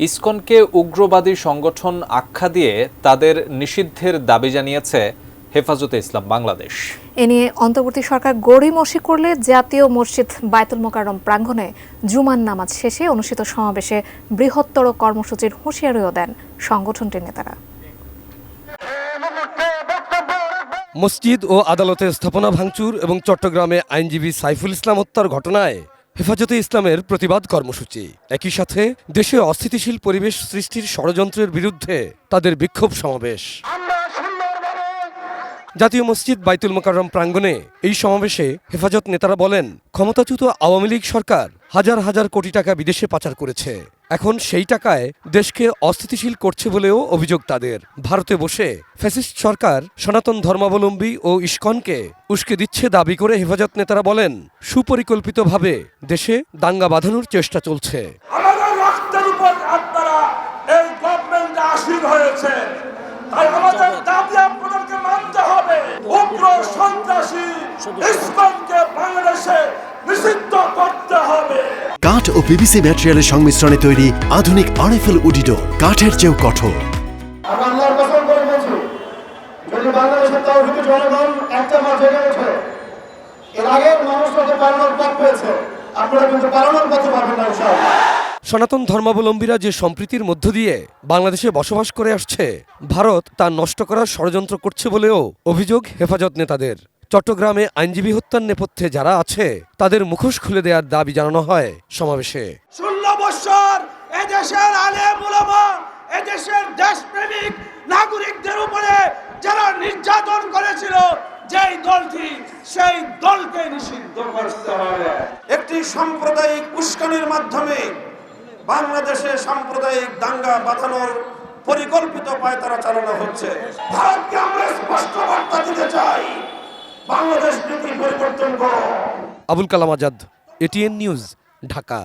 ইসকনকে উগ্রবাদী সংগঠন আখ্যা দিয়ে তাদের নিষিদ্ধের দাবি জানিয়েছে হেফাজতে ইসলাম বাংলাদেশ। এ নিয়ে অন্তর্বর্তী সরকার গড়িমসি করলে জাতীয় মসজিদ বায়তুল মোকাররম প্রাঙ্গণে জুমার নামাজ শেষে অনুষ্ঠিত সমাবেশে বৃহত্তর কর্মসূচির হুঁশিয়ারিও দেন সংগঠনটির নেতারা। মসজিদ ও আদালতের স্থাপনা ভাঙচুর এবং চট্টগ্রামে আইনজীবী সাইফুল ইসলাম হত্যার ঘটনায় হেফাজতে ইসলামের প্রতিবাদ কর্মসূচি। একই সাথে দেশে অস্থিতিশীল পরিবেশ সৃষ্টির ষড়যন্ত্রের বিরুদ্ধে তাদের বিক্ষোভ সমাবেশ। জাতীয় মসজিদ বায়তুল মোকাররম প্রাঙ্গণে এই সমাবেশে হেফাজত নেতারা বলেন, ক্ষমতাচ্যুত আওয়ামী লীগ সরকার হাজার হাজার কোটি টাকা বিদেশে পাচার করেছে। এখন সেই টাকায় দেশকে অস্থিতিশীল করছে বলেও অভিযোগ তাদের। ভারতে বসে ফ্যাসিস্ট সরকার সনাতন ধর্মাবলম্বী ও ইসকনকে উস্কে দিচ্ছে দাবি করে হেফাজত নেতারা বলেন, সুপরিকল্পিতভাবে দেশে দাঙ্গা বাঁধানোর চেষ্টা চলছে। আমাদের রক্তের উপর আপনারা এই গভর্নমেন্টে আসীন হয়েছে, তাই আমাদের দাবি আপনাদেরকে মানতে হবে। উগ্র সন্ত্রাসী ইসকনকে বাংলাদেশে নিষিদ্ধ করতে হবে। কাঠ ও পিভিসি ম্যাটেরিয়ালের সংমিশ্রণে তৈরি আধুনিক আরএফএল উডিডো, কাঠের চেয়েও কঠোর। আমরা আল্লাহর কসম করে বলছি, যদি বাংলাদেশের তাওহীদের জনগণ একটা মাস জেগে ওঠে, এর আগের মানুষরা যে পালানোর পথ পেয়েছে, আপনারা কিন্তু পালানোর পথে পাবেন না ইনশাআল্লাহ। সনাতন ধর্মাবলম্বীরা যে সম্প্রীতির মধ্য দিয়ে বাংলাদেশে বসবাস করে আসছে, ভারত তা নষ্ট করার ষড়যন্ত্র করছে বলেও অভিযোগ হেফাজত নেতাদের। চট্টগ্রামে আইনজীবী হত্যার নেপথ্যে যারা আছে তাদের মুখোশ খুলে দেওয়ার দাবি জানানো হয় সমাবেশে। 16 বছর এদেশের আলেম উলামা, এদেশের দেশপ্রেমিক নাগরিকদের উপরে যারা নির্যাতন করেছিল, যেই দলটি, সেই দলকে নিষিদ্ধ করতে হবে। একটি সাম্প্রদায়িক উস্কানির মাধ্যমে বাংলাদেশে সাম্প্রদায়িক দাঙ্গা বাঁধানোর পরিকল্পিত পায়তারা চালানো হচ্ছে। ভারতকে আমরা স্পষ্ট বার্তা দিতে চাই, বাংলাদেশ নীতি পরিবর্তন করো। Abul Kalam Azad, ATN news, Dhaka.